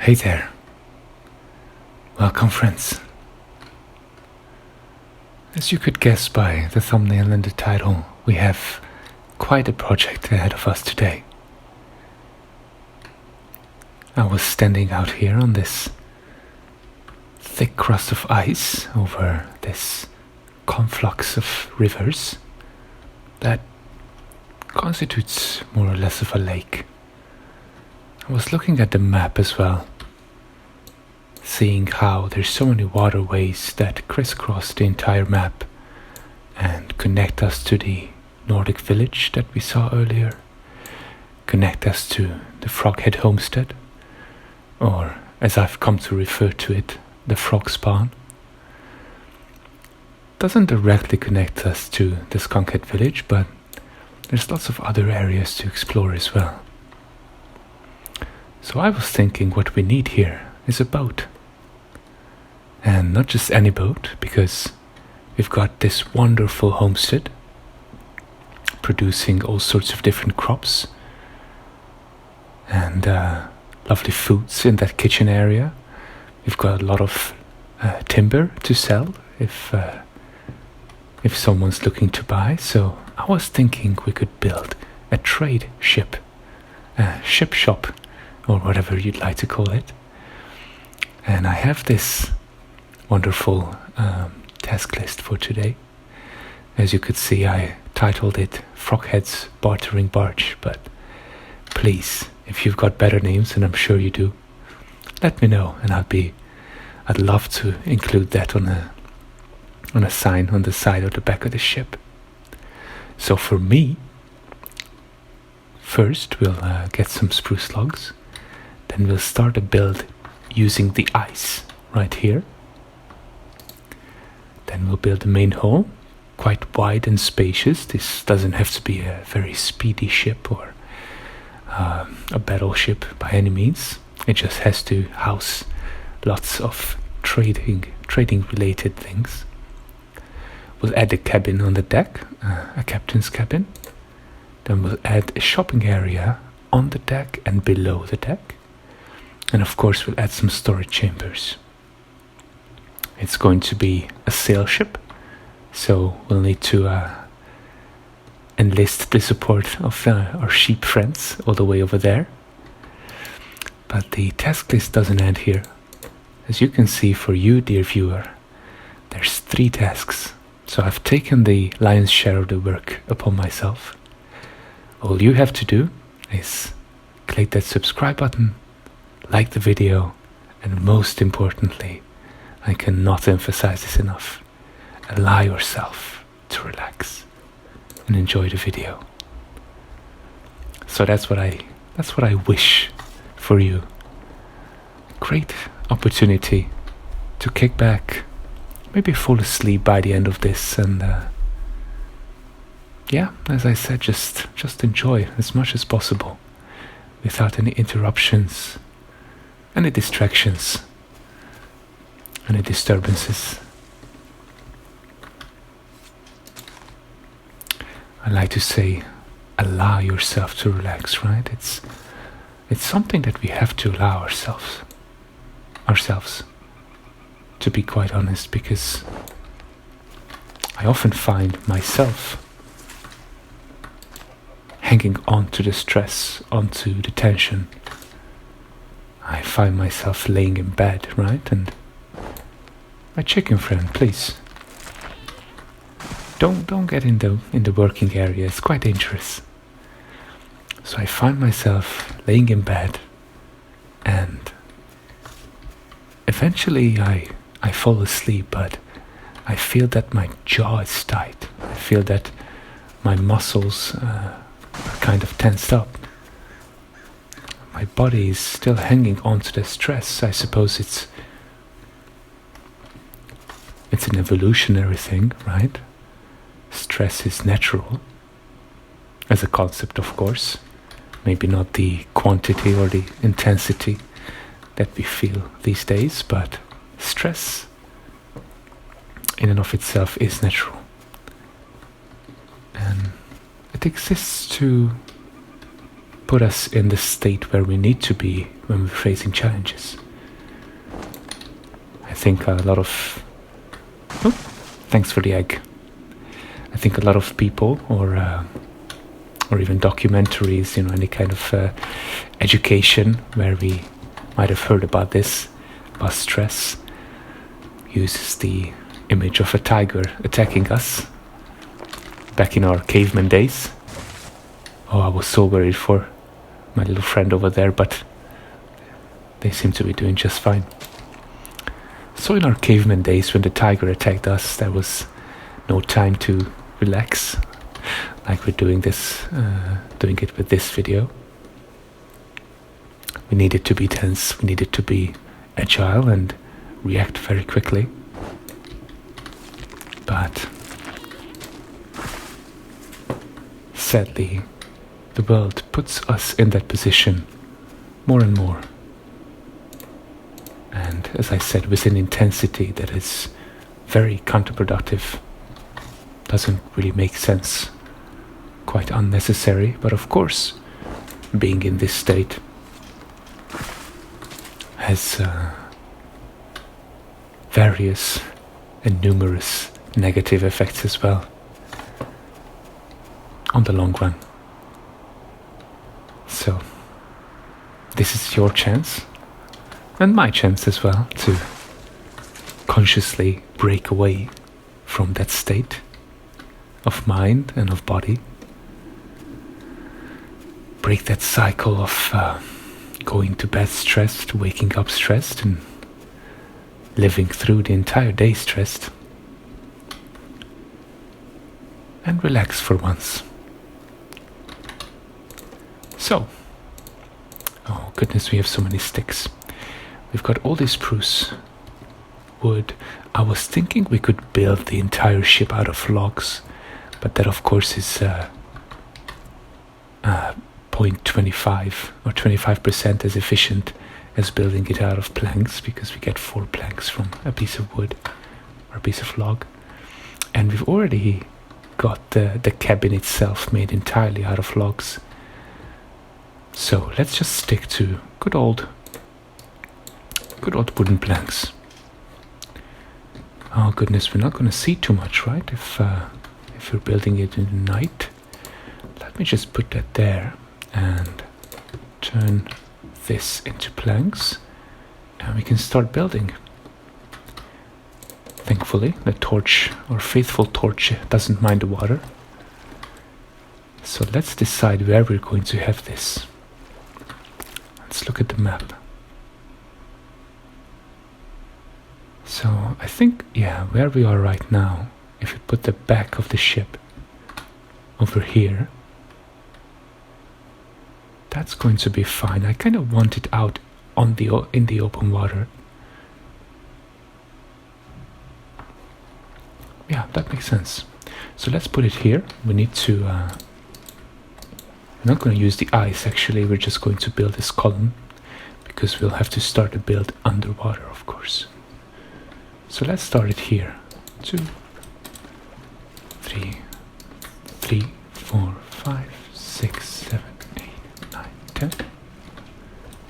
Hey there. Welcome, friends. As you could guess by the thumbnail and the title, we have quite a project ahead of us today. I was standing out here on this thick crust of ice over this conflux of rivers that constitutes more or less of a lake. I was looking at the map as well, seeing how there's so many waterways that crisscross the entire map and connect us to the Nordic village that we saw earlier, connect us to the Froghead homestead, or as I've come to refer to it, the frog spawn. Doesn't directly connect us to the Skunkhead village, but there's lots of other areas to explore as well. So I was thinking what we need here is a boat. And not just any boat, because we've got this wonderful homestead producing all sorts of different crops and lovely foods in that kitchen area. We've got a lot of timber to sell if someone's looking to buy. So I was thinking we could build a trade ship, a ship shop, or whatever you'd like to call it. And I have this wonderful task list for today. As you could see, I titled it Froghead's Bartering Barge, but please, if you've got better names, and I'm sure you do, let me know, and I'd love to include that on a sign on the side or the back of the ship. So for me, first we'll get some spruce logs. Then we'll start a build using the ice right here. Then we'll build the main hull, quite wide and spacious. This doesn't have to be a very speedy ship or a battleship by any means. It just has to house lots of trading related things. We'll add a cabin on the deck, a captain's cabin. Then we'll add a shopping area on the deck and below the deck. And of course we'll add some storage chambers. It's going to be a sail ship, so we'll need to enlist the support of our sheep friends all the way over there. But the task list doesn't end here. As you can see, for you, dear viewer, there's 3 tasks. So I've taken the lion's share of the work upon myself. All you have to do is click that subscribe button, like the video, and most importantly, I cannot emphasize this enough, allow yourself to relax and enjoy the video. So that's what I wish for you. Great opportunity to kick back, maybe fall asleep by the end of this, and as I said, just enjoy as much as possible without any interruptions, any distractions, any disturbances. I like to say, allow yourself to relax, right? It's something that we have to allow ourselves, to be quite honest, because I often find myself hanging on to the stress, onto the tension. I find myself laying in bed, right? And my chicken friend, please, don't get in the working area. It's quite dangerous. So I find myself laying in bed, and eventually I fall asleep, but I feel that my jaw is tight. I feel that my muscles are kind of tensed up. My body is still hanging on to the stress. I suppose it's an evolutionary thing, right? Stress is natural as a concept, of course. Maybe not the quantity or the intensity that we feel these days, but stress in and of itself is natural. And it exists to put us in the state where we need to be when we're facing challenges. I think a lot of... Oh, thanks for the egg. I think a lot of people, or even documentaries, any kind of education where we might have heard about this, about stress, uses the image of a tiger attacking us back in our caveman days. Oh, I was so worried for my little friend over there, but they seem to be doing just fine. So in our caveman days, when the tiger attacked us, there was no time to relax, like we're doing it with this video. We needed to be tense, we needed to be agile and react very quickly. But sadly, the world puts us in that position more and more. And as I said, with an intensity that is very counterproductive, doesn't really make sense, quite unnecessary. But of course, being in this state has various and numerous negative effects as well on the long run. So this is your chance, and my chance as well, to consciously break away from that state of mind and of body. Break that cycle of going to bed stressed, waking up stressed, and living through the entire day stressed. And relax for once. So, oh goodness, we have so many sticks. We've got all this spruce wood. I was thinking we could build the entire ship out of logs, but that of course is 0.25 or 25% as efficient as building it out of planks, because we get 4 planks from a piece of wood or a piece of log. And we've already got the cabin itself made entirely out of logs. So let's just stick to good old wooden planks. Oh goodness, we're not going to see too much, right? If we're building it in the night. Let me just put that there and turn this into planks, and we can start building. Thankfully, the torch, or faithful torch, doesn't mind the water. So let's decide where we're going to have this. Let's look at the map. So I think, yeah, where we are right now, if we put the back of the ship over here, that's going to be fine. I kind of want it out in the open water. Yeah, that makes sense. So let's put it here. We need to... we're not going to use the ice, actually. We're just going to build this column, because we'll have to start the build underwater, of course. So let's start it here. 2, 3, 4, 5, 6, 7, 8, 9, 10.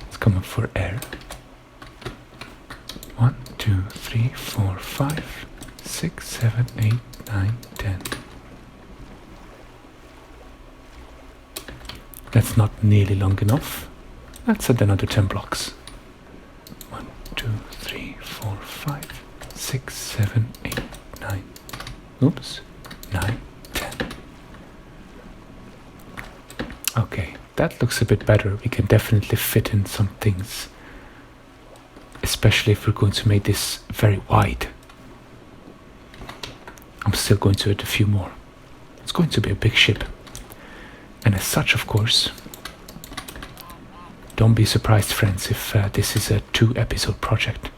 Let's come up for air. 1, 2, 3, 4, 5, 6, 7, 8, 9, 10. That's not nearly long enough. Let's add another 10 blocks. 1, 2, 3, 4, 5, 6, 7, 8, 9. Oops. 9, 10. Okay, that looks a bit better. We can definitely fit in some things, especially if we're going to make this very wide. I'm still going to add a few more. It's going to be a big ship. And as such, of course, don't be surprised, friends, if this is a 2-episode project.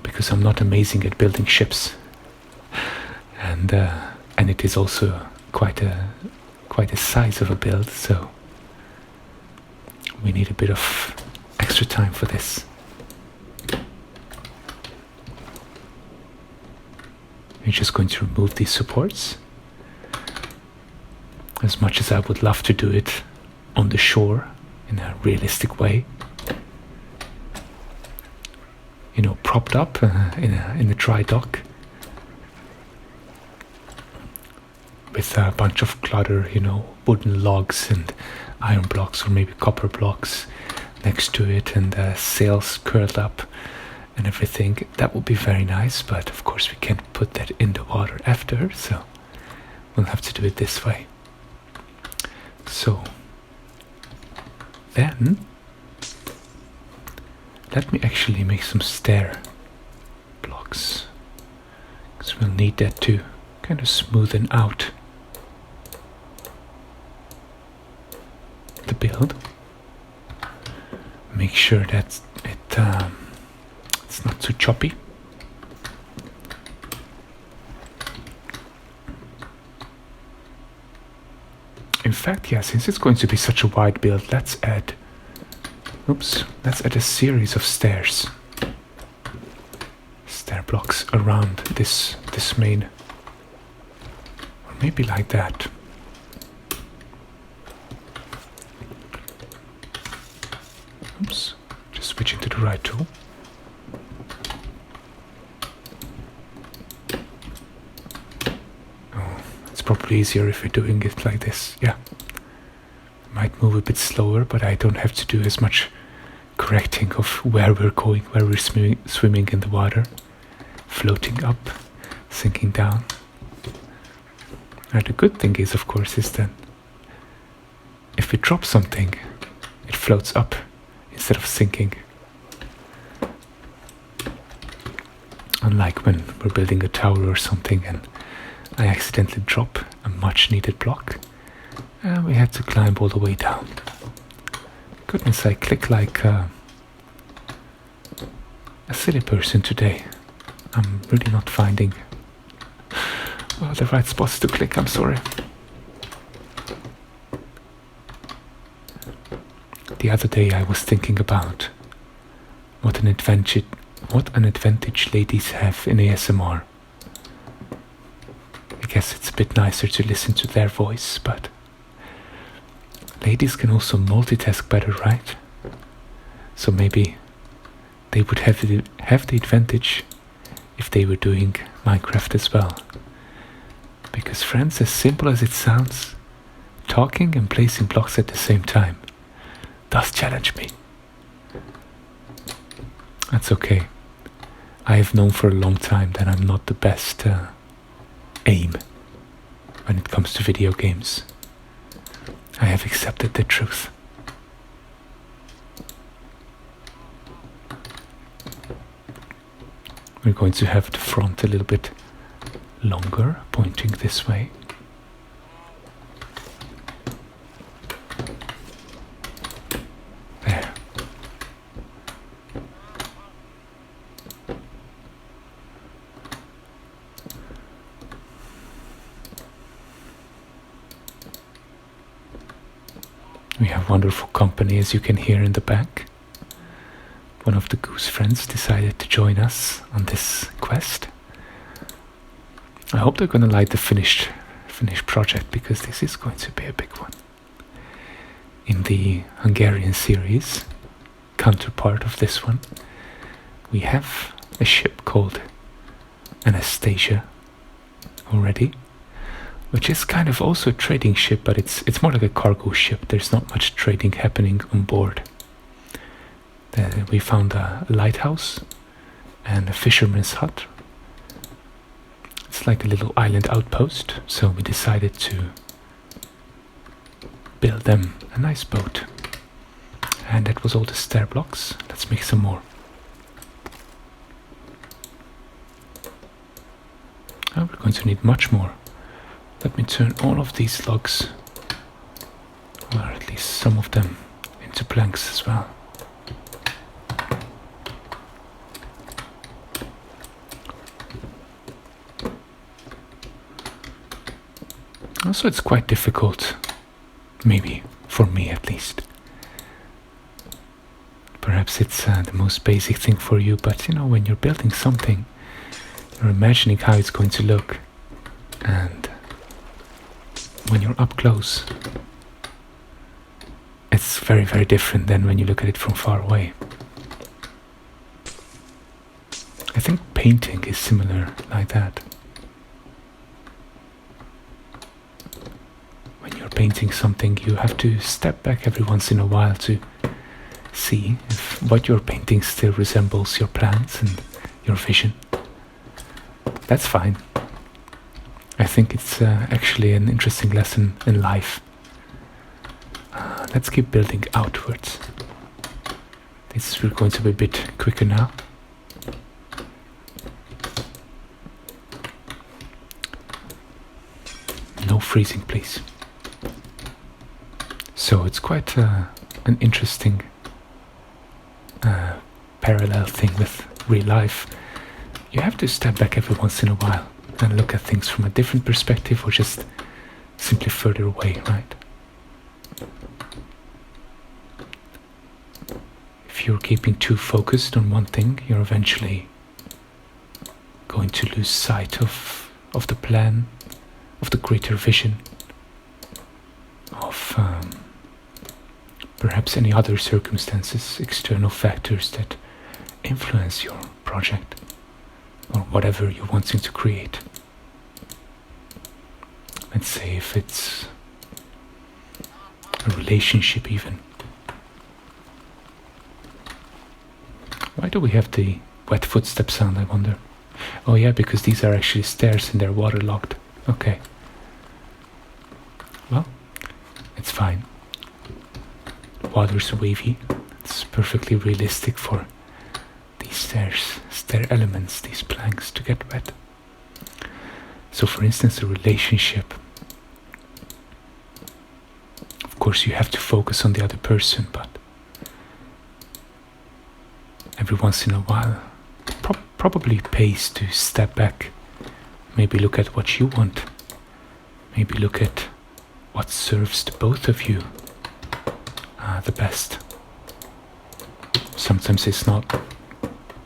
Because I'm not amazing at building ships. And it is also quite a size of a build, so we need a bit of extra time for this. We're just going to remove these supports. As much as I would love to do it on the shore in a realistic way. You know, propped up in a dry dock with a bunch of clutter, you know, wooden logs and iron blocks or maybe copper blocks next to it, and sails curled up and everything. That would be very nice, but of course we can't put that in the water after, so we'll have to do it this way. So then let me actually make some stair blocks, because we'll need that to kind of smoothen out the build. Make sure that it's not too choppy. In fact, yeah, since it's going to be such a wide build, let's add a series of stair blocks around this main, or maybe like that. Oops, just switching to the right tool. Oh, it's probably easier if we're doing it like this. Yeah, might move a bit slower, but I don't have to do as much correcting of where we're going, where we're swimming in the water, floating up, sinking down. And the good thing is, of course, is that if we drop something, it floats up instead of sinking. Unlike when we're building a tower or something and I accidentally drop a much needed block and we had to climb all the way down. Goodness, I click like a silly person today. I'm really not finding the right spots to click, I'm sorry. The other day I was thinking about what an advantage ladies have in ASMR. I guess it's a bit nicer to listen to their voice, but ladies can also multitask better, right? So maybe they would have the advantage if they were doing Minecraft as well. Because friends, as simple as it sounds, talking and placing blocks at the same time does challenge me. That's okay. I have known for a long time that I'm not the best aim when it comes to video games. I have accepted the truth. We're going to have the front a little bit longer, pointing this way. There. We have wonderful company, as you can hear in the back. One of the goose friends decided to join us on this quest. I hope they're going to like the finished project, because this is going to be a big one. In the Hungarian series, counterpart of this one, we have a ship called Anastasia already, which is kind of also a trading ship, but it's more like a cargo ship. There's not much trading happening on board. We found a lighthouse and a fisherman's hut. It's like a little island outpost, so we decided to build them a nice boat. And that was all the stair blocks. Let's make some more. Oh, we're going to need much more. Let me turn all of these logs, or at least some of them, into planks as well. Also, it's quite difficult, maybe for me at least. Perhaps it's the most basic thing for you, but you know, when you're building something, you're imagining how it's going to look, and when you're up close, That's very, very different than when you look at it from far away. I think painting is similar like that. When you're painting something, you have to step back every once in a while to see if what you're painting still resembles your plans and your vision. That's fine. I think it's actually an interesting lesson in life. Let's keep building outwards. We're going to be a bit quicker now. No freezing, please. So it's quite an interesting parallel thing with real life. You have to step back every once in a while and look at things from a different perspective, or just simply further away, right? If you're keeping too focused on one thing, you're eventually going to lose sight of the plan, of the greater vision, of perhaps any other circumstances, external factors that influence your project or whatever you're wanting to create. Let's say if it's a relationship even. Why do we have the wet footstep sound, I wonder? Oh yeah, because these are actually stairs and they're waterlogged. Okay. Well, it's fine. The water's wavy. It's perfectly realistic for these stair elements, these planks to get wet. So for instance, a relationship. Of course you have to focus on the other person, but every once in a while it probably pays to step back, maybe look at what you want, maybe look at what serves the both of you the best. Sometimes it's not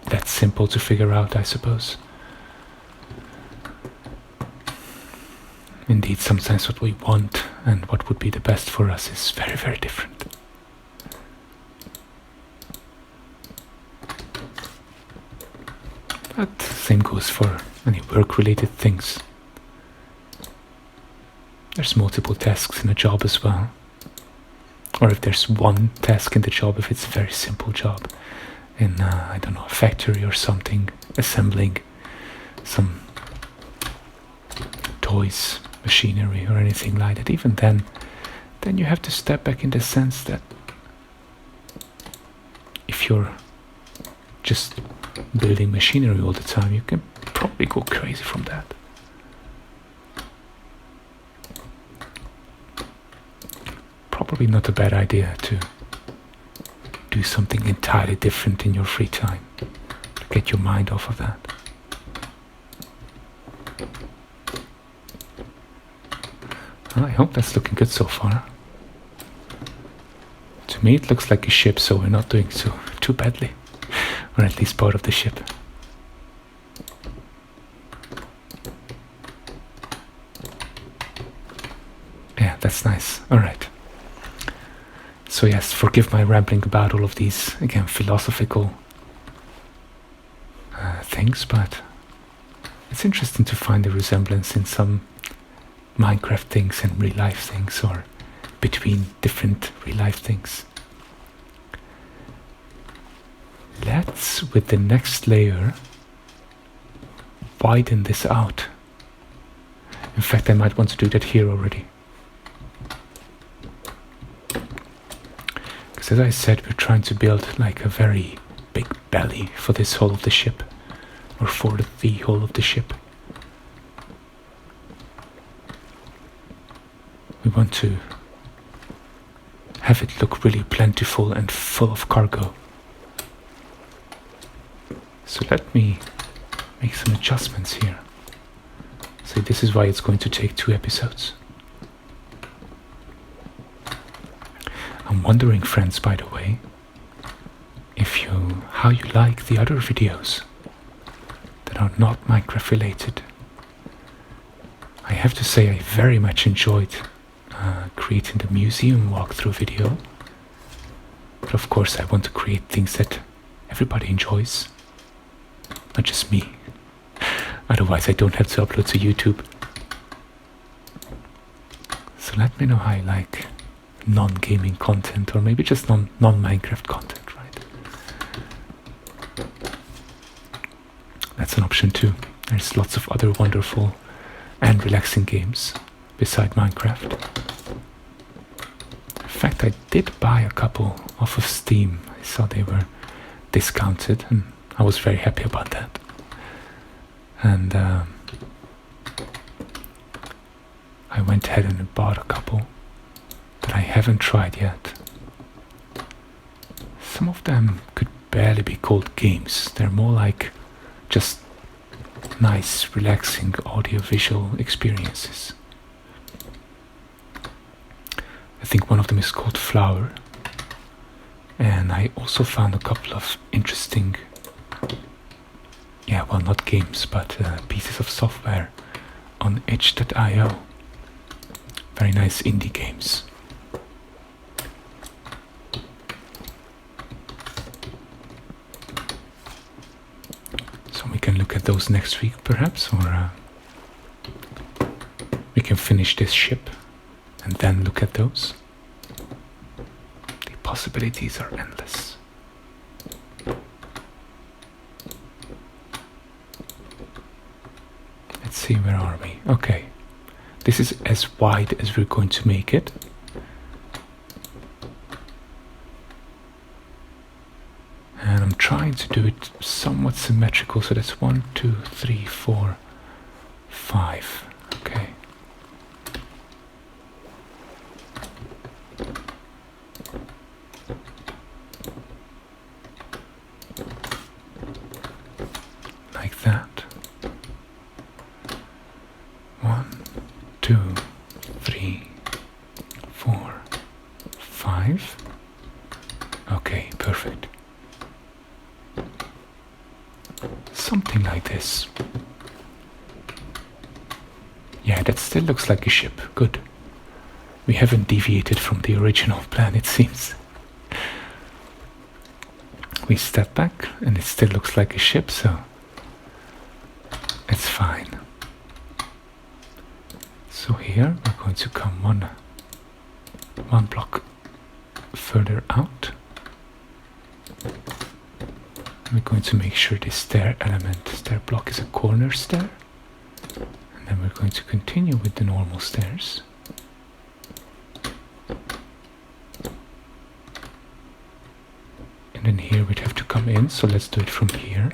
that simple to figure out, I suppose. Indeed, sometimes what we want and what would be the best for us is very, very different. But same goes for any work-related things. There's multiple tasks in a job as well. Or if there's one task in the job, if it's a very simple job in, I don't know, a factory or something, assembling some toys, machinery or anything like that, even then you have to step back in the sense that if you're just building machinery all the time, you can probably go crazy from that. Probably not a bad idea to do something entirely different in your free time, to get your mind off of that. Well, I hope that's looking good so far. To me it looks like a ship, so we're not doing too badly. Or at least part of the ship. Yeah, that's nice. Alright. So yes, forgive my rambling about all of these, again, philosophical things, but it's interesting to find a resemblance in some Minecraft things and real life things, or between different real life things. Let's, with the next layer, widen this out. In fact, I might want to do that here already. Because as I said, we're trying to build like a very big belly for this hull of the ship, or for the hull of the ship. We want to have it look really plentiful and full of cargo. So let me make some adjustments here. So this is why it's going to take 2 episodes. I'm wondering, friends, by the way, how you like the other videos that are not Minecraft related. I have to say I very much enjoyed creating the museum walkthrough video But of course I want to create things that everybody enjoys, not just me. Otherwise I don't have to upload to YouTube. So let me know how you like non-gaming content, or maybe just non-Minecraft content, right? That's an option too. There's lots of other wonderful and relaxing games beside Minecraft. In fact, I did buy a couple off of Steam. I saw they were discounted and I was very happy about that. And I went ahead and bought a couple that I haven't tried yet. Some of them could barely be called games. They're more like just nice, relaxing audio-visual experiences. I think one of them is called Flower. And I also found a couple of interesting, well, not games, but pieces of software on itch.io. Very nice indie games. So we can look at those next week perhaps, or we can finish this ship and then look at those. The possibilities are endless. Let's see, where are we? Okay. This is as wide as we're going to make it. And I'm trying to do it somewhat symmetrical, so that's 1, 2, 3, 4, 5. Okay. Like that. 1, 2, 3, 4, 5. Okay, perfect. Something like this. Yeah, that still looks like a ship. Good. We haven't deviated from the original plan, it seems. We step back and it still looks like a ship, so it's fine. So here we're going to come one block further out. We're going to make sure this stair block is a corner stair. And then we're going to continue with the normal stairs. And then here we'd have to come in, so let's do it from here.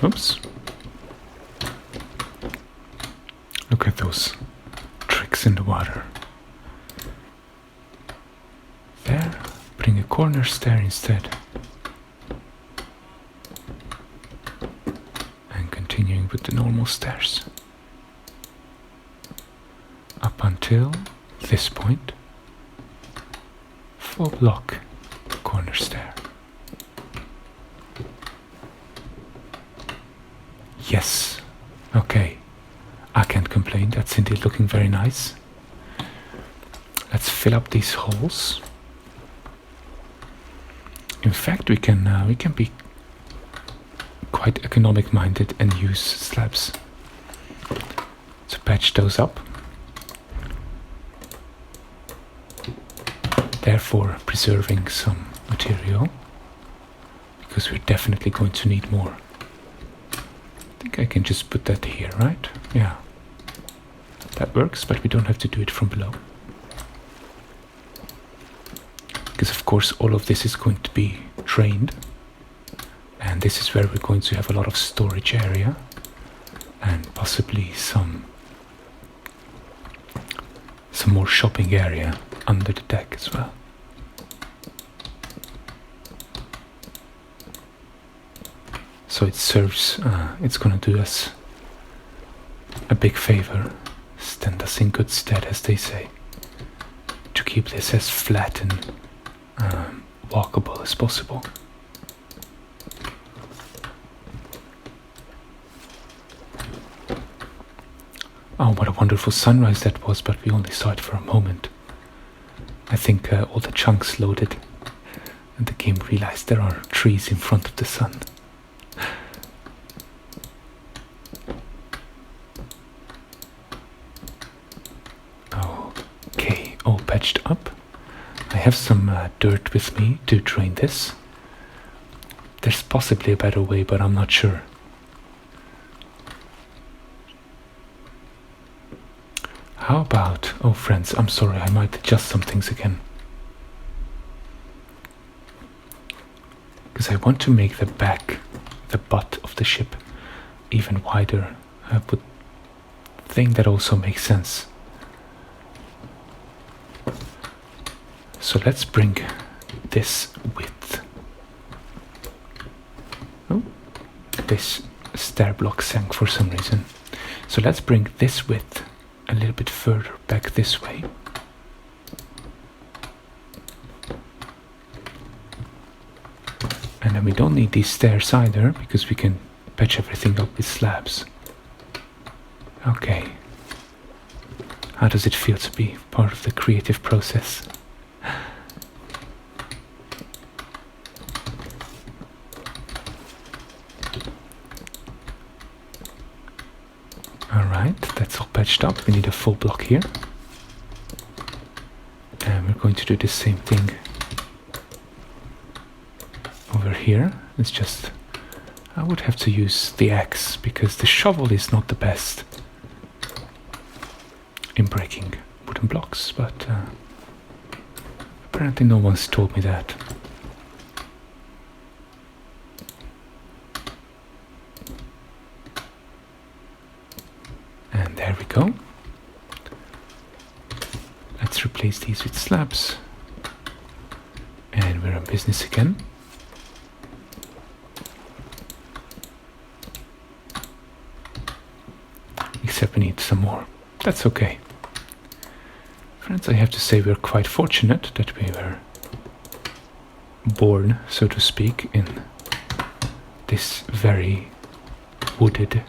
Oops. Look at those tricks in the water. There, bring a corner stair instead. And continuing with the normal stairs. Up until this point. 4-block corner stair. Yes. Okay. I can't complain, that's indeed looking very nice. Let's fill up these holes. In fact, we can be quite economic minded and use slabs to patch those up. Therefore preserving some material, because we're definitely going to need more. I think I can just put that here, right? Yeah. That works, but we don't have to do it from below. Because of course all of this is going to be drained. And this is where we're going to have a lot of storage area. And possibly some more shopping area under the deck as well. So it serves, it's gonna do us a big favor, stand us in good stead, as they say, to keep this as flat and walkable as possible. Oh, what a wonderful sunrise that was, but we only saw it for a moment. I think all the chunks loaded and the game realized there are trees in front of the sun. Okay, all patched up. I have some dirt with me to drain this. There's possibly a better way, but I'm not sure. How about... Oh, friends, I'm sorry, I might adjust some things again. Because I want to make the back, the butt of the ship, even wider. I would think that also makes sense. So let's bring this width. Oh, this stair block sank for some reason. So let's bring this width a little bit further back this way. And then we don't need these stairs either, because we can patch everything up with slabs. Okay. How does it feel to be part of the creative process? Alright, that's all patched up. We need a full block here. And we're going to do the same thing over here. It's just... I would have to use the axe, because the shovel is not the best in breaking wooden blocks, but apparently no one's told me that. And there we go. Let's replace these with slabs. And we're in business again. Except we need some more. That's okay. Friends, I have to say we're quite fortunate that we were born, so to speak, in this very wooded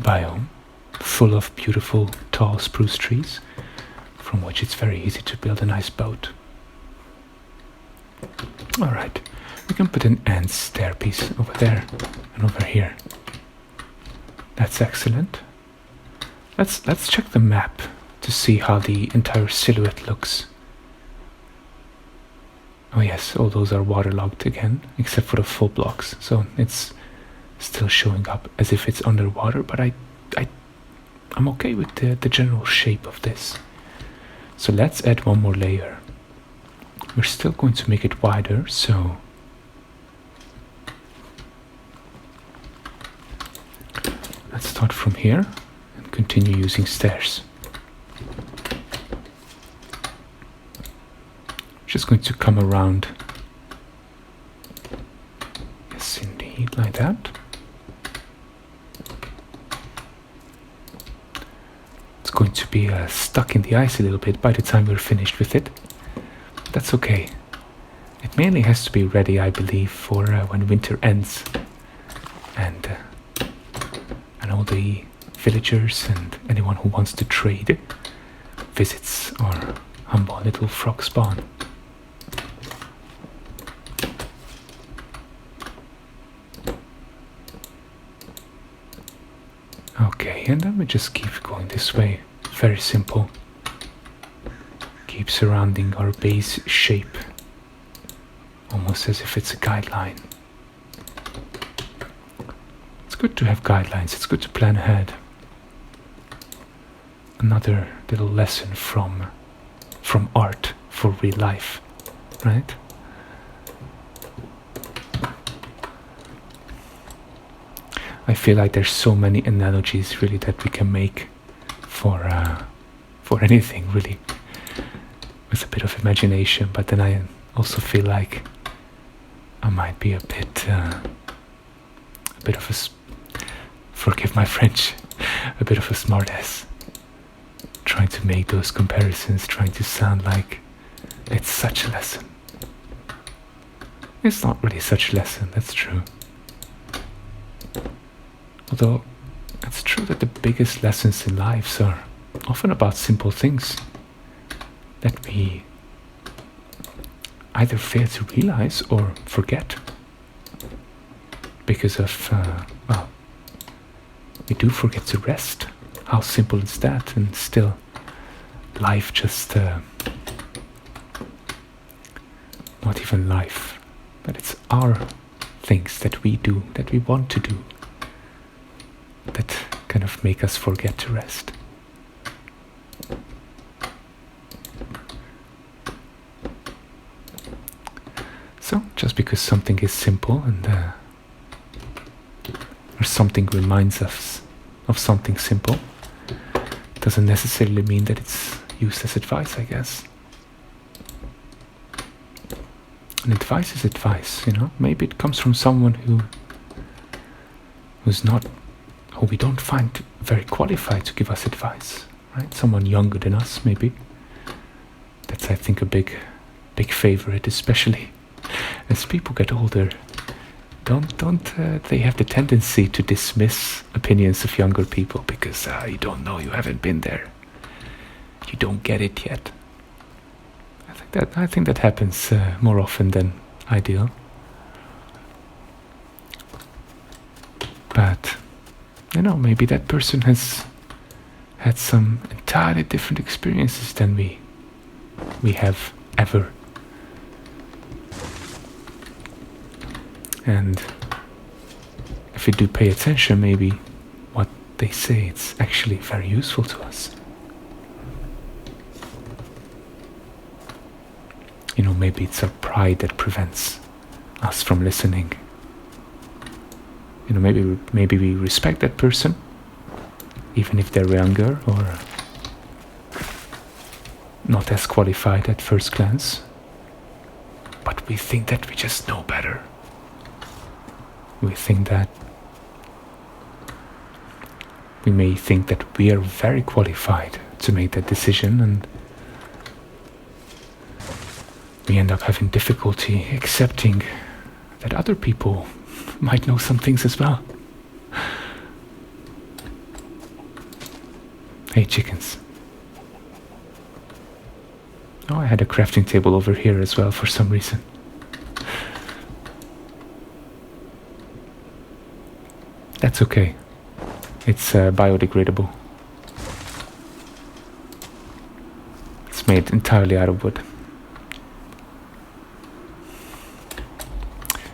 biome, full of beautiful tall spruce trees, from which it's very easy to build a nice boat. Alright, we can put an ant stairpiece over there and over here. That's excellent. Let's check the map to see how the entire silhouette looks. Oh yes, all those are waterlogged again, except for the full blocks, so it's still showing up as if it's underwater, but I'm okay with the general shape of this. So let's add one more layer. We're still going to make it wider, so let's start from here and continue using stairs. Just going to come around, yes indeed, like that. It's going to be stuck in the ice a little bit by the time we're finished with it. That's okay. It mainly has to be ready, I believe, for when winter ends, and all the villagers and anyone who wants to trade visits our humble little frog spawn. Okay, and then we just keep going this way. Very simple. Keep surrounding our base shape, almost as if it's a guideline. It's good to have guidelines, it's good to plan ahead. Another little lesson from art for real life, right? I feel like there's so many analogies really that we can make for anything really, with a bit of imagination. But then I also feel like I might be a bit of a, forgive my French, a bit of a smartass, trying to make those comparisons, trying to sound like it's such a lesson. It's not really such a lesson, that's true. Although it's true that the biggest lessons in life are often about simple things that we either fail to realize or forget because of, well, we do forget to rest. How simple is that? And still, life just, not even life, but it's our things that we do, that we want to do, that kind of make us forget to rest. So, just because something is simple and or something reminds us of something simple, doesn't necessarily mean that it's used as advice, I guess. And advice is advice, you know. Maybe it comes from someone who we don't find very qualified to give us advice, right? Someone younger than us, maybe. That's, I think, a big favorite, especially as people get older. Don't they have the tendency to dismiss opinions of younger people because you don't know, you haven't been there, you don't get it yet. I think that happens more often than ideal. But you know, maybe that person has had some entirely different experiences than we have ever. And if we do pay attention, maybe what they say, it's actually very useful to us. You know, maybe it's our pride that prevents us from listening. You know, maybe we respect that person, even if they're younger or not as qualified at first glance. But we think that we just know better. We may think that we are very qualified to make that decision, and we end up having difficulty accepting that other people might know some things as well. Hey, chickens. Oh, I had a crafting table over here as well for some reason. That's okay. It's biodegradable. It's made entirely out of wood.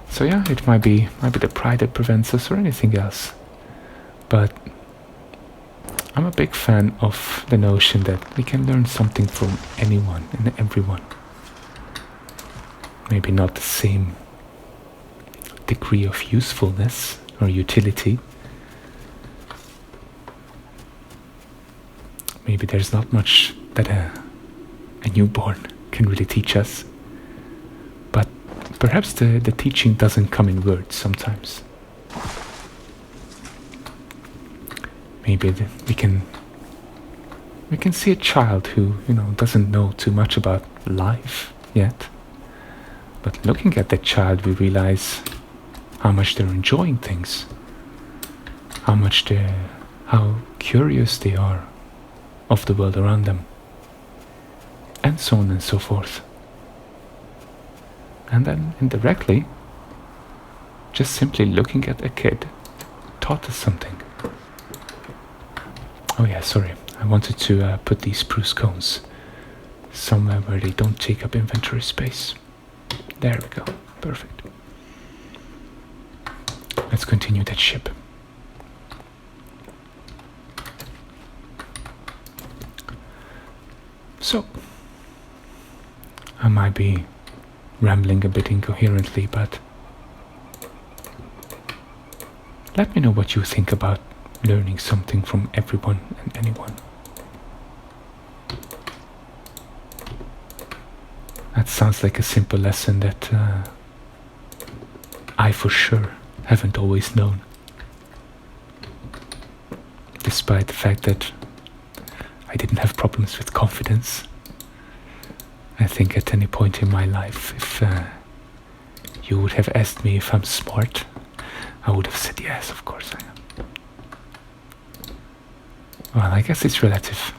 So yeah, it might be the pride that prevents us or anything else. But I'm a big fan of the notion that we can learn something from anyone and everyone. Maybe not the same degree of usefulness or utility. Maybe there's not much that a newborn can really teach us. But perhaps the teaching doesn't come in words sometimes. Maybe we can see a child who, you know, doesn't know too much about life yet. But looking at that child, we realize how much they're enjoying things, how curious they are of the world around them, and so on and so forth. And then indirectly, just simply looking at a kid taught us something. Oh yeah, sorry, I wanted to put these spruce cones somewhere where they don't take up inventory space. There we go, perfect. Let's continue that ship. So, I might be rambling a bit incoherently, but let me know what you think about learning something from everyone and anyone. That sounds like a simple lesson that I for sure haven't always known. Despite the fact that I didn't have problems with confidence. I think at any point in my life, if you would have asked me if I'm smart, I would have said yes, of course I am. Well, I guess it's relative,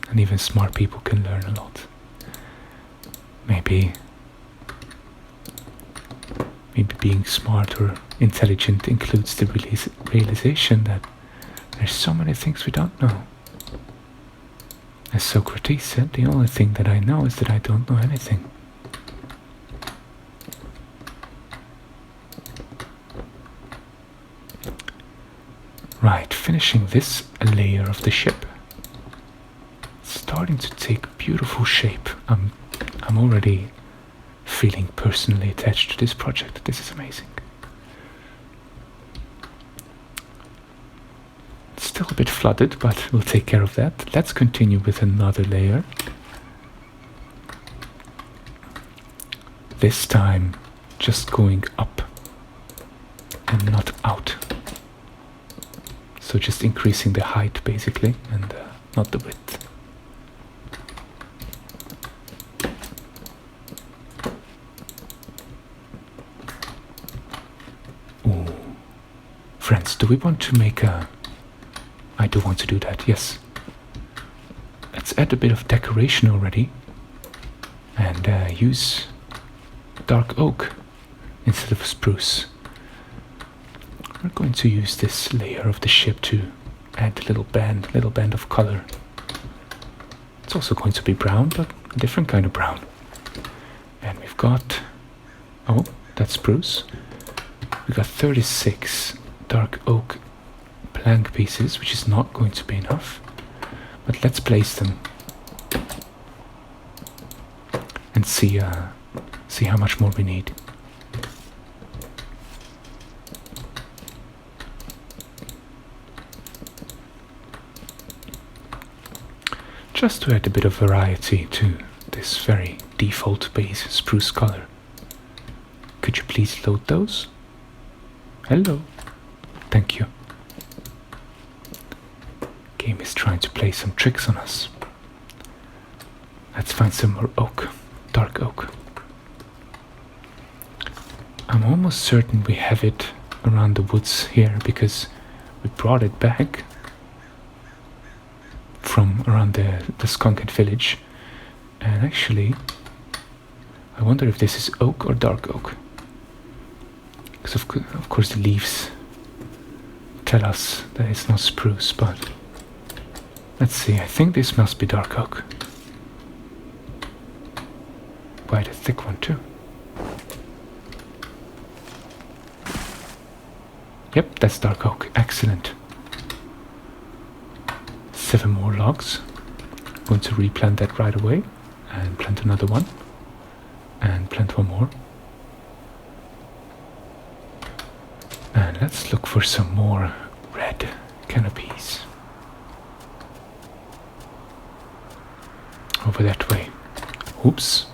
and even smart people can learn a lot. Maybe maybe being smart or intelligent includes the realization that there's so many things we don't know. As Socrates said, the only thing that I know is that I don't know anything. Right, finishing this layer of the ship. It's starting to take beautiful shape. I'm already feeling personally attached to this project. This is amazing. It's still a bit flooded, but we'll take care of that. Let's continue with another layer. This time just going up and not out. So just increasing the height basically, and not the width. Ooh. Friends, do we want to make a... I do want to do that, yes. Let's add a bit of decoration already and use dark oak instead of spruce. We're going to use this layer of the ship to add a little band of color. It's also going to be brown, but a different kind of brown. And we've got... oh, that's spruce. We've got 36 dark oak plank pieces, which is not going to be enough. But let's place them and see how much more we need. Just to add a bit of variety to this very default base spruce color. Could you please load those? Hello. Thank you. Game is trying to play some tricks on us. Let's find some more oak, dark oak. I'm almost certain we have it around the woods here because we brought it back from around the skunked village. And actually, I wonder if this is oak or dark oak. Because of course the leaves tell us that it's not spruce, but let's see, I think this must be dark oak. Quite a thick one too. Yep, that's dark oak, excellent. 7 more logs. I'm going to replant that right away and plant another one and plant one more. And let's look for some more red canopies. Over that way. Oops.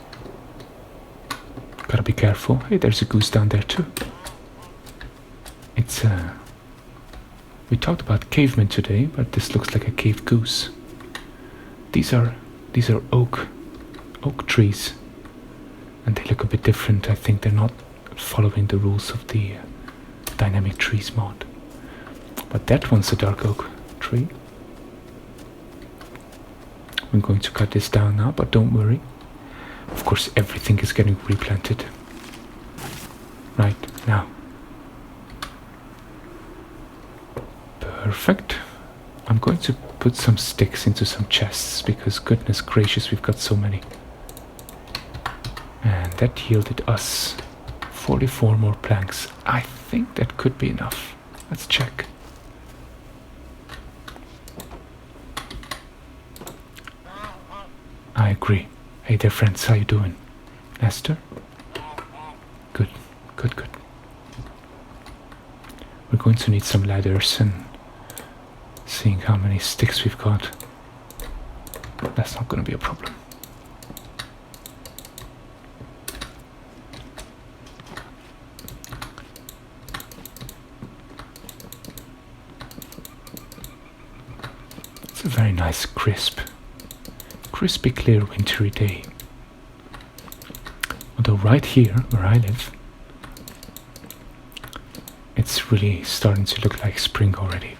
Gotta be careful. Hey, there's a goose down there too. It's we talked about cavemen today, but this looks like a cave goose. These are oak trees, and they look a bit different. I think they're not following the rules of the dynamic trees mod. But that one's a dark oak tree. I'm going to cut this down now, but don't worry. Of course, everything is getting replanted right now. Perfect. I'm going to put some sticks into some chests because goodness gracious, we've got so many. And that yielded us 44 more planks. I think that could be enough. Let's check. I agree. Hey there friends, how you doing? Esther? Good, good, good. We're going to need some ladders, and seeing how many sticks we've got, that's not going to be a problem. It's a very nice crispy clear wintry day. Although right here where I live, it's really starting to look like spring already.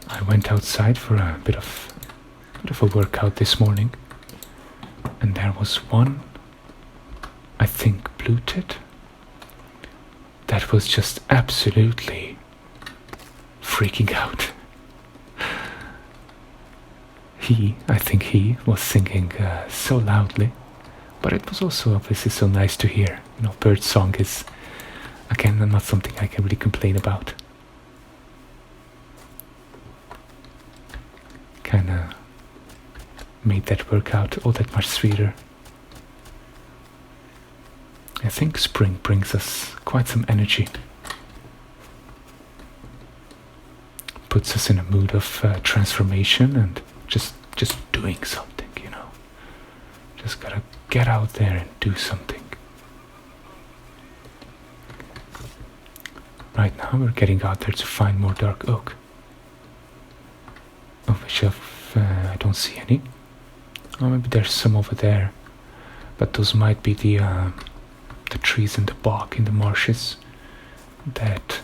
I went outside for a bit of a workout this morning, and there was one, I think blue tit that was just absolutely freaking out. I think he was singing so loudly, but it was also obviously so nice to hear. You know, bird song is, again, not something I can really complain about. Kinda made that work out all that much sweeter. I think spring brings us quite some energy. Puts us in a mood of transformation and just doing something, you know. Just gotta get out there and do something. Right now we're getting out there to find more dark oak. Of which I don't see any. Oh, maybe there's some over there. But those might be the trees in the bog in the marshes that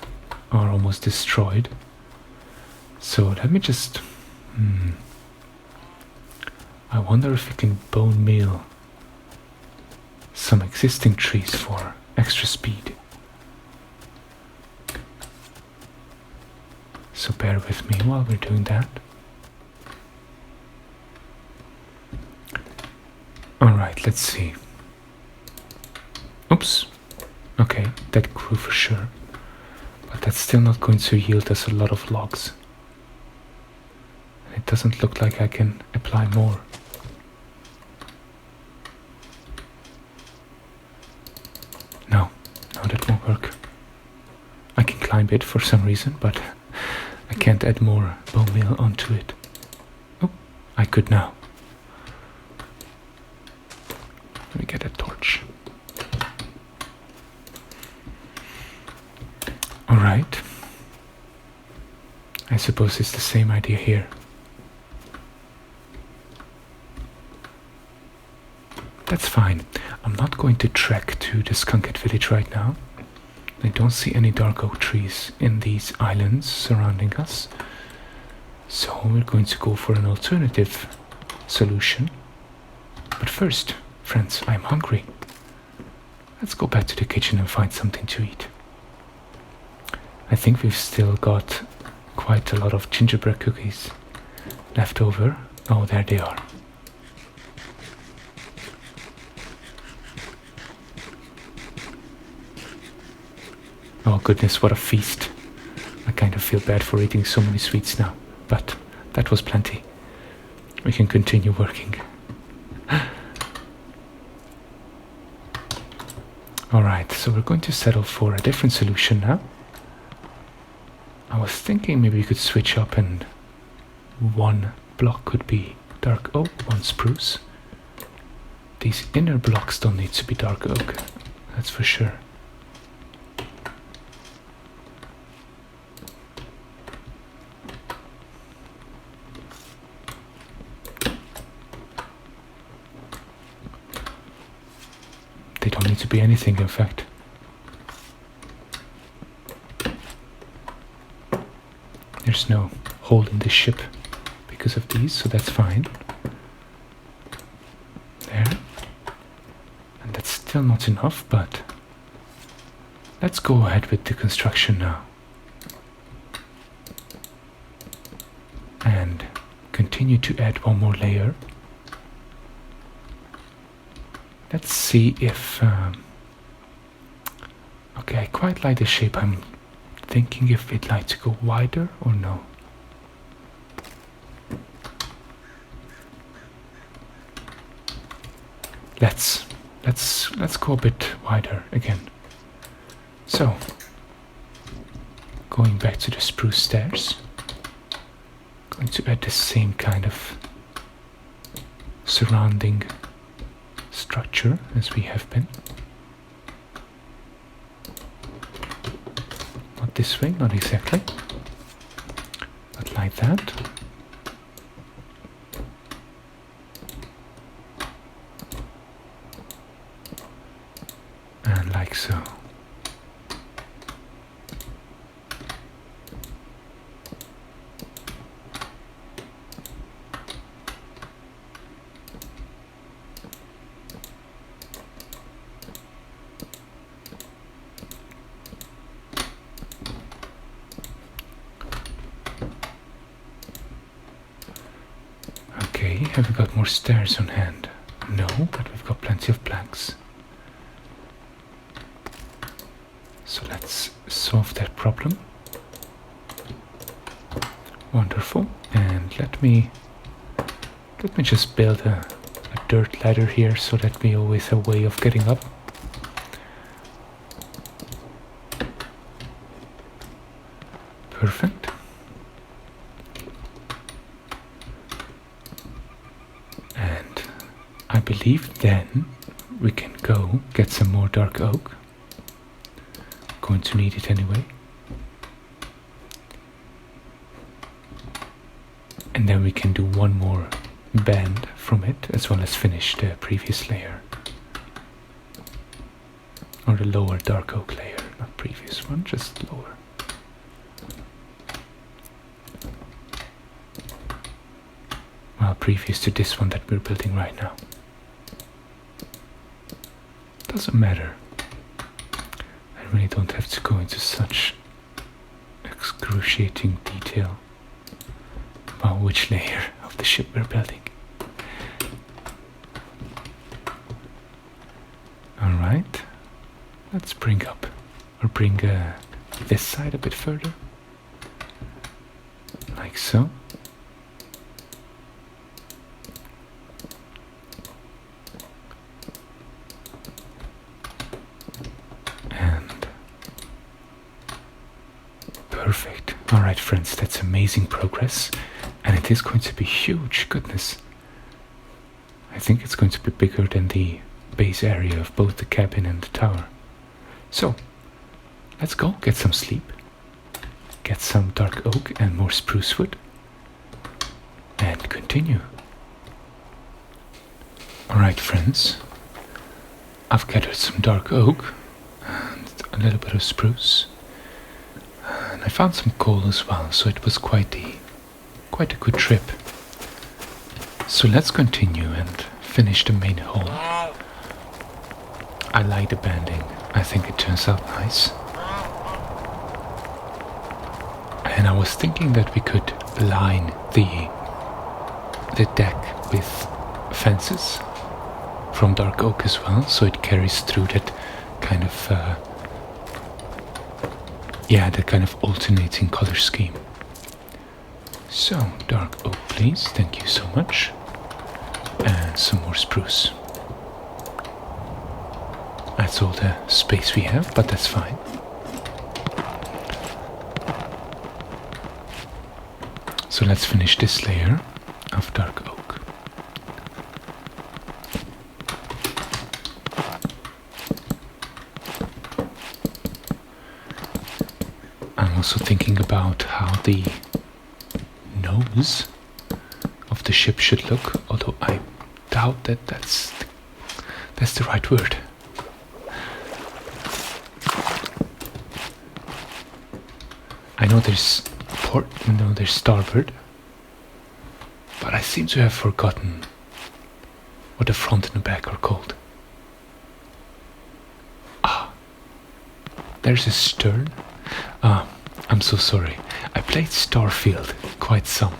are almost destroyed. So let me just... I wonder if we can bone meal some existing trees for extra speed. So bear with me while we're doing that. Alright, let's see. Oops. Okay, that grew for sure. But that's still not going to yield us a lot of logs. And it doesn't look like I can apply more. No, that won't work. I can climb it for some reason, but I can't add more bone meal onto it. Oh, I could now. Let me get a torch. Alright. I suppose it's the same idea here. That's fine. I'm not going to trek to the Skunkhead village right now. I don't see any dark oak trees in these islands surrounding us. So we're going to go for an alternative solution. But first, friends, I'm hungry. Let's go back to the kitchen and find something to eat. I think we've still got quite a lot of gingerbread cookies left over. Oh, there they are. Oh goodness, what a feast. I kind of feel bad for eating so many sweets now, but that was plenty. We can continue working. Alright, so we're going to settle for a different solution now. I was thinking maybe we could switch up and one block could be dark oak, one spruce. These inner blocks don't need to be dark oak, that's for sure. They don't need to be anything, in fact. There's no hole in the ship because of these, so that's fine. There. And that's still not enough, but let's go ahead with the construction now. And continue to add one more layer. Let's see if... okay, I quite like the shape. I'm thinking if we'd like to go wider or no. Let's go a bit wider again. So, going back to the spruce stairs, going to add the same kind of surrounding structure as we have been. Not this way, not exactly, but like that. And like so. have we got more stairs on hand? No, but we've got plenty of planks. So let's solve that problem. Wonderful. And let me just build a dirt ladder here so that we always have a way of getting up. Perfect. And I believe then we can go get some more dark oak. Going to need it anyway. And then we can do one more band from it, as well as finish the previous layer. Or the lower dark oak layer, not previous one, just lower. Well, previous to this one that we're building right now. Doesn't matter. I really don't have to go into such excruciating detail about which layer of the ship we're building. Alright, let's bring up, or bring this side a bit further, like so. And perfect. Alright friends, that's amazing progress. And it is going to be huge, goodness. I think it's going to be bigger than the base area of both the cabin and the tower. So, let's go get some sleep. Get some dark oak and more spruce wood. And continue. Alright friends, I've gathered some dark oak and a little bit of spruce. And I found some coal as well, so it was quite a good trip. So let's continue and finish the main hull. I like the banding. I think it turns out nice. And I was thinking that we could line the deck with fences from dark oak as well, so it carries through that kind of that kind of alternating color scheme. So, dark oak please, thank you so much. And some more spruce. That's all the space we have, but that's fine. So let's finish this layer of dark oak. I'm also thinking about how the nose of the ship should look, although I doubt that that's the right word. I know there's port, there's starboard, but I seem to have forgotten what the front and the back are called. Ah, there's a stern. I'm so sorry. I played Starfield quite some,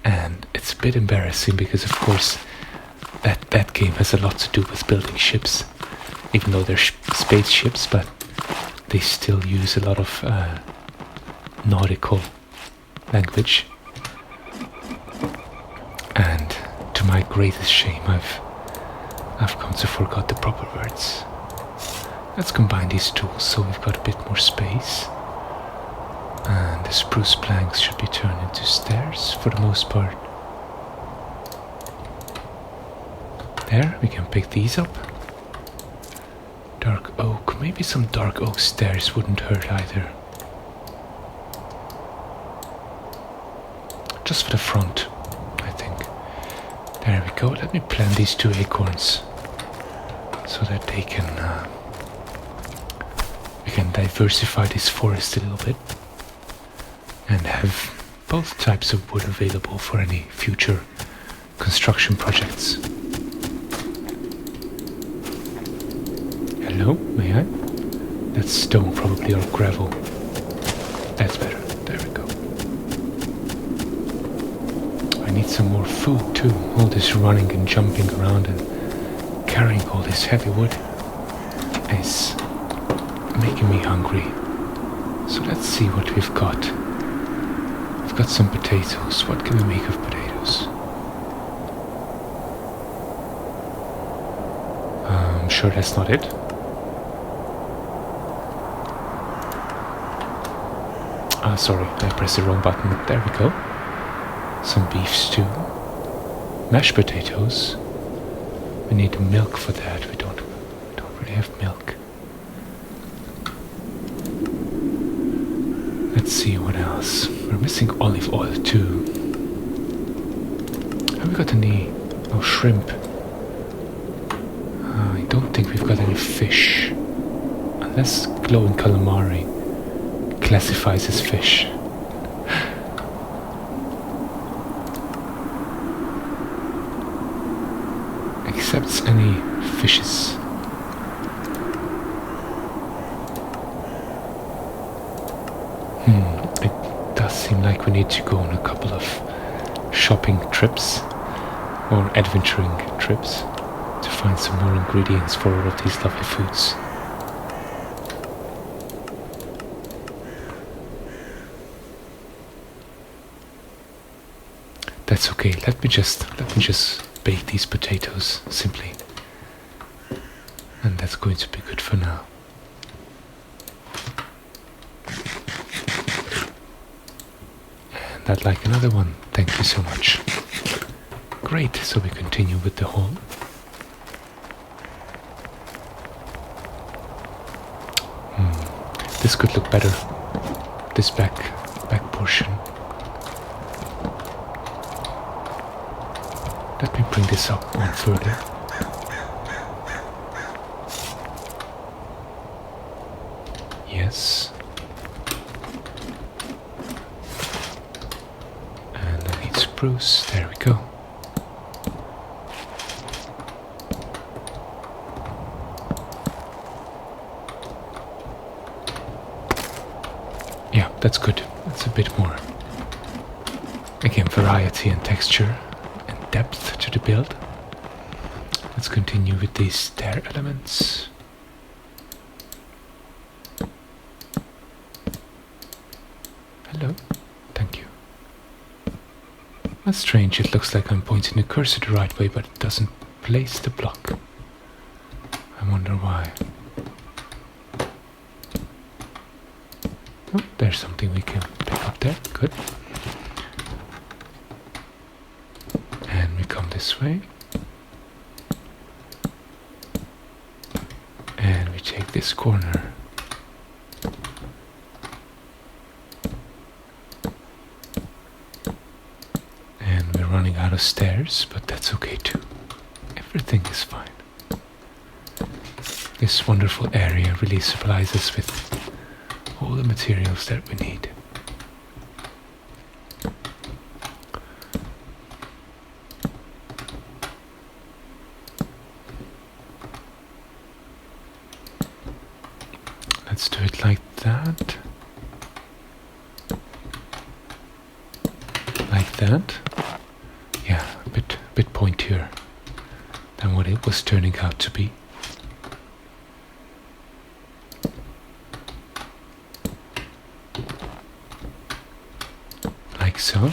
and it's a bit embarrassing because, of course, that game has a lot to do with building ships, even though they're spaceships, but they still use a lot of nautical language. And to my greatest shame, I've come to forget the proper words. Let's combine these tools so we've got a bit more space. And the spruce planks should be turned into stairs for the most part. There, we can pick these up. Dark oak, maybe some dark oak stairs wouldn't hurt either. Just for the front, I think. There we go, let me plant these 2 acorns so that they can we can diversify this forest a little bit and have both types of wood available for any future construction projects. Hello, may I? That's stone probably, or gravel. That's better, there we go. I need some more food too. All this running and jumping around and carrying all this heavy wood is making me hungry. So let's see what we've got. We've got some potatoes. What can we make of potatoes? I'm sure that's not it. Sorry, I pressed the wrong button. There we go. Some beef stew. Mashed potatoes. We need milk for that. We don't really have milk. Let's see what else. We're missing olive oil too. Have we got any... Oh, shrimp. I don't think we've got any fish. Unless glowing calamari classifies as fish. Accepts any fishes. It does seem like we need to go on a couple of shopping trips or adventuring trips to find some more ingredients for all of these lovely foods. That's okay. Let me just bake these potatoes simply, and that's going to be good for now. And I'd like another one. Thank you so much. Great. So we continue with the whole. This could look better. This back portion. Let me bring this up one further. Yes. And I need spruce. There we go. Yeah, that's good. That's a bit more. Again, variety and texture. Depth to the build. Let's continue with these stair elements. Hello, thank you. That's strange, it looks like I'm pointing the cursor the right way, but it doesn't place the block. I wonder why. Oh, there's something we can pick up there, good. This way, and we take this corner, and we're running out of stairs, but that's okay too. Everything is fine. This wonderful area really supplies us with all the materials that we need. Let's do it like that. Like that. Yeah, a bit pointier than what it was turning out to be. Like so.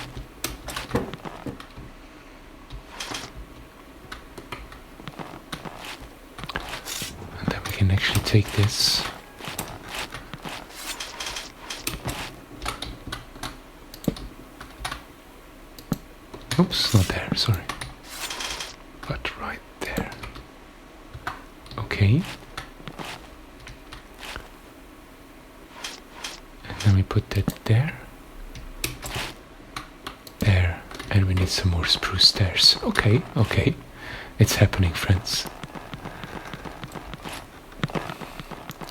And then we can actually take this . Oops, not there, sorry. But right there. Okay. And then we put that there. There. And we need some more spruce stairs. Okay, okay. It's happening, friends.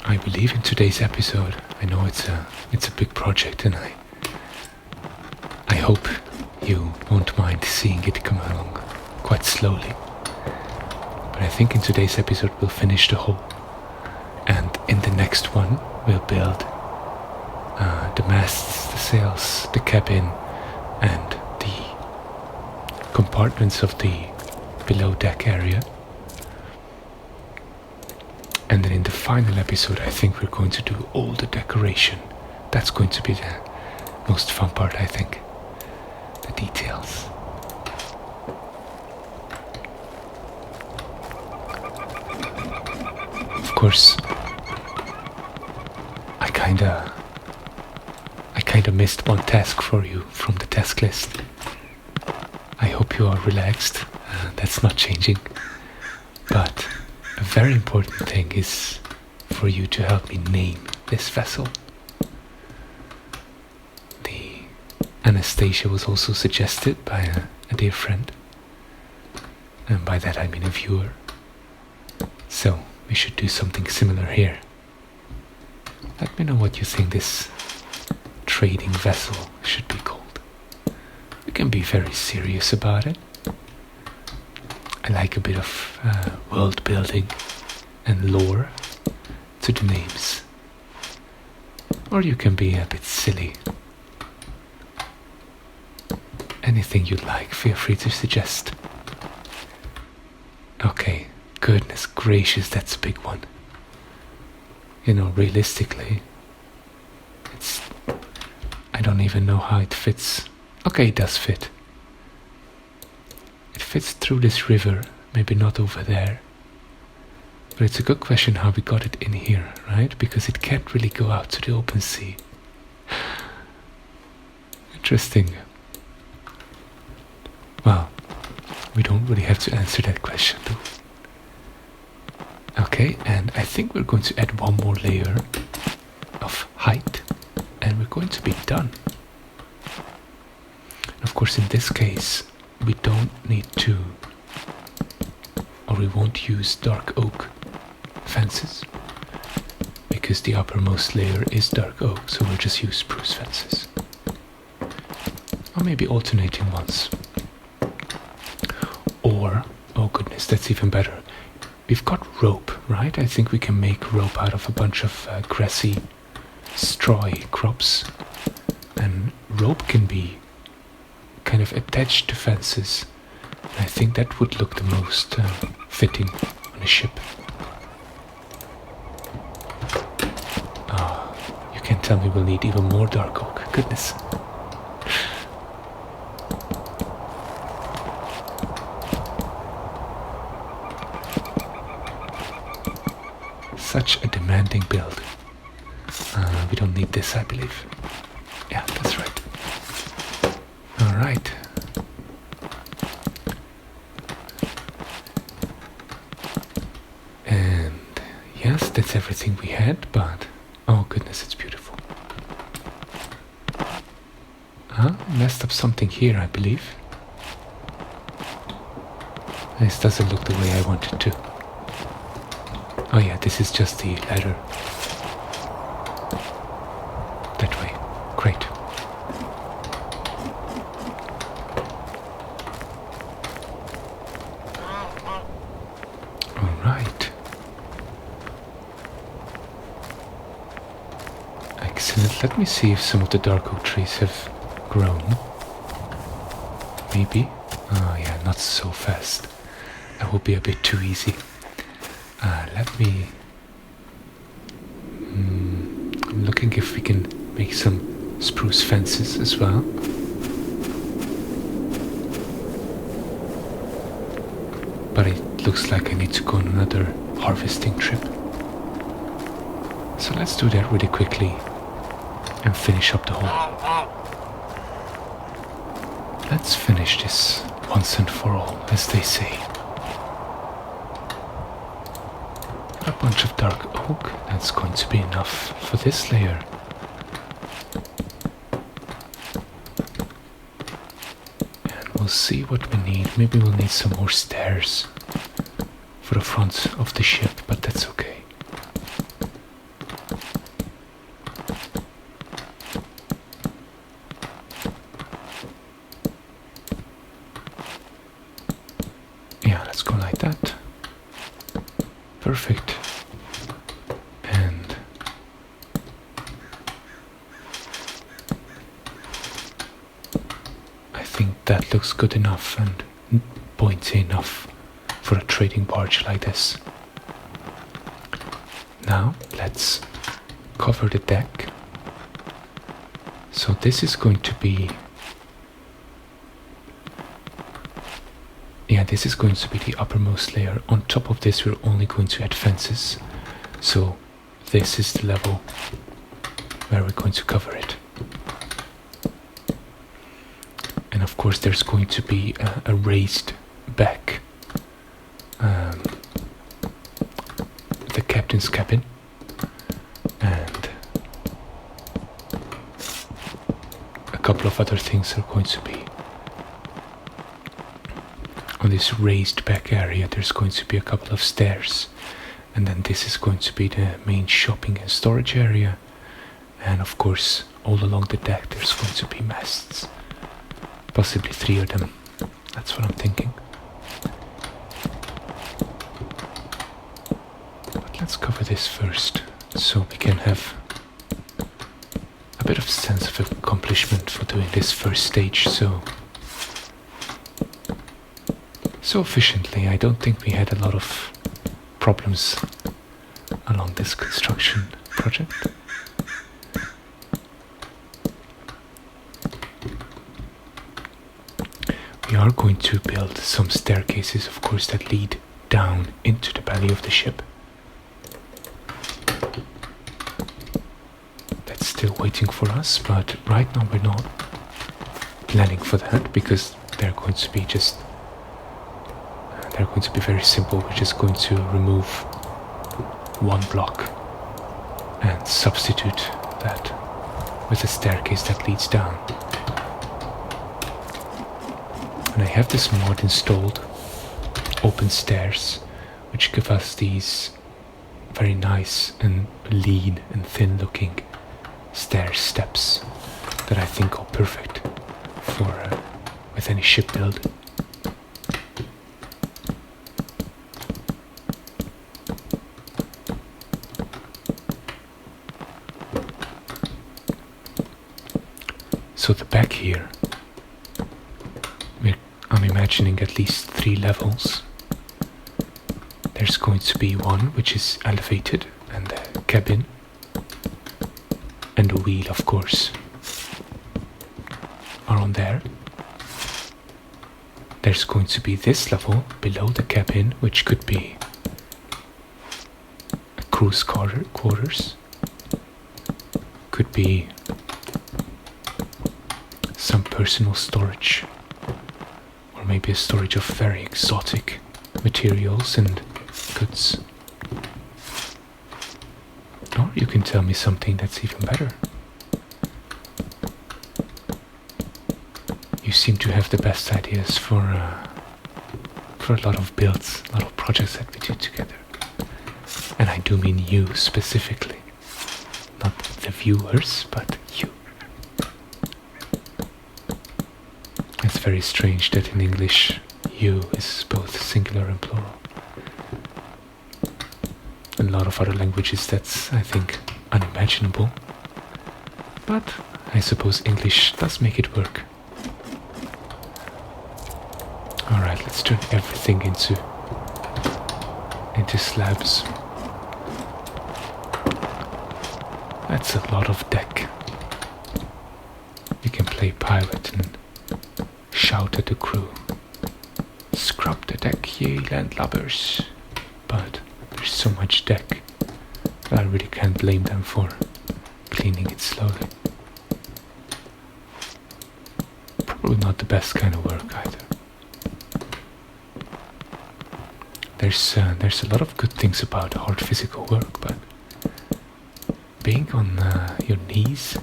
I believe in today's episode. I know it's a big project, and I hope you won't mind seeing it come along quite slowly. But I think in today's episode we'll finish the whole, and in the next one we'll build the masts, the sails, the cabin, and the compartments of the below deck area. And then in the final episode, I think we're going to do all the decoration. That's going to be the most fun part, I think. The details. Of course, I kinda missed one task for you from the task list. I hope you are relaxed. That's not changing. But a very important thing is for you to help me name this vessel. The Anastasia was also suggested by a dear friend. And by that I mean a viewer. So we should do something similar here. Let me know what you think this trading vessel should be called. We can be very serious about it. I like a bit of world building and lore to the names. Or you can be a bit silly. Anything you'd like, feel free to suggest. Okay, goodness gracious, that's a big one. You know, realistically, I don't even know how it fits. Okay, it does fit. It fits through this river, maybe not over there. But it's a good question how we got it in here, right? Because it can't really go out to the open sea. Interesting. Well, we don't really have to answer that question though. Okay, and I think we're going to add one more layer of height and we're going to be done. Of course, in this case, we don't need to, or we won't use dark oak fences because the uppermost layer is dark oak, so we'll just use spruce fences. Or maybe alternating ones. Or, oh goodness, that's even better. We've got rope, right? I think we can make rope out of a bunch of grassy straw crops. And rope can be kind of attached to fences. And I think that would look the most fitting on a ship. Ah, you can tell me we'll need even more dark oak. Goodness. Such a demanding build. We don't need this, I believe. Yeah, that's right. Alright. And yes, that's everything we had, but oh goodness, it's beautiful. Messed up something here, I believe. This doesn't look the way I want it to. Oh yeah, this is just the ladder. That way. Great. Alright. Excellent. Let me see if some of the dark oak trees have grown. Maybe. Oh yeah, not so fast. That will be a bit too easy. Let me... I'm looking if we can make some spruce fences as well. But it looks like I need to go on another harvesting trip. So let's do that really quickly and finish up the hole. Let's finish this once and for all, as they say. A bunch of dark oak, that's going to be enough for this layer. And we'll see what we need. Maybe we'll need some more stairs for the front of the ship, but that's okay. Yeah, let's go like that. Perfect. And I think that looks good enough and pointy enough for a trading barge like this. Now let's cover the deck. So this is going to be, this is going to be the uppermost layer. On top of this we're only going to add fences. So this is the level where we're going to cover it. And of course there's going to be a raised back, the captain's cabin, and a couple of other things are going to be on this raised back area. There's going to be a couple of stairs, and then this is going to be the main shopping and storage area, and of course all along the deck there's going to be masts, possibly 3 of them. That's what I'm thinking. But let's cover this first, so we can have a bit of sense of accomplishment for doing this first stage so efficiently. I don't think we had a lot of problems along this construction project. We are going to build some staircases, of course, that lead down into the belly of the ship. That's still waiting for us, but right now we're not planning for that because they're going to be very simple. We're just going to remove one block and substitute that with a staircase that leads down. And I have this mod installed, open stairs, which give us these very nice and lean and thin looking stair steps that I think are perfect for with any ship build. So the back here, I'm imagining at least 3 levels. There's going to be one which is elevated, and the cabin, and the wheel, of course, are on there. There's going to be this level below the cabin, which could be a crew's quarters, could be some personal storage, or maybe a storage of very exotic materials and goods. Or you can tell me something that's even better. You seem to have the best ideas for a lot of builds, a lot of projects that we do together. And I do mean you specifically, not the viewers, but you. It's very strange that in English you is both singular and plural. In a lot of other languages that's, I think, unimaginable. But I suppose English does make it work. Alright, let's turn everything into slabs. That's a lot of deck. You can play pirate and shout at the crew, "Scrub the deck, ye landlubbers!" But there's so much deck that I really can't blame them for cleaning it slowly. Probably not the best kind of work either. There's a lot of good things about hard physical work, but being on your knees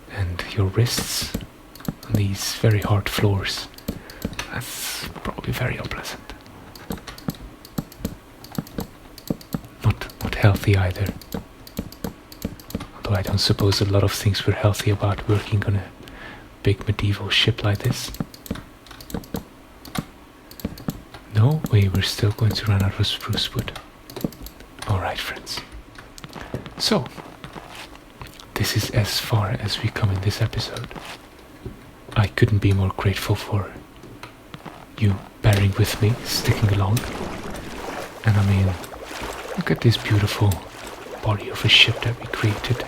and your wrists on these very hard floors, that's probably very unpleasant. Not healthy either. Although I don't suppose a lot of things were healthy about working on a big medieval ship like this. No way, we're still going to run out of spruce wood. Alright, friends. So, this is as far as we come in this episode. I couldn't be more grateful for you bearing with me, sticking along. And I mean, look at this beautiful body of a ship that we created.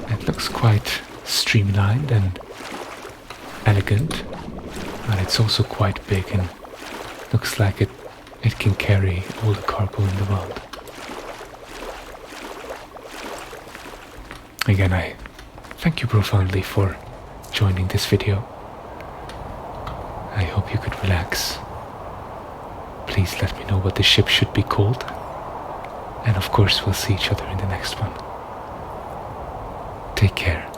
It looks quite streamlined and elegant, but it's also quite big and looks like it can carry all the cargo in the world. Again, I thank you profoundly for joining this video. I hope you could relax. Please let me know what the ship should be called. And of course, we'll see each other in the next one. Take care.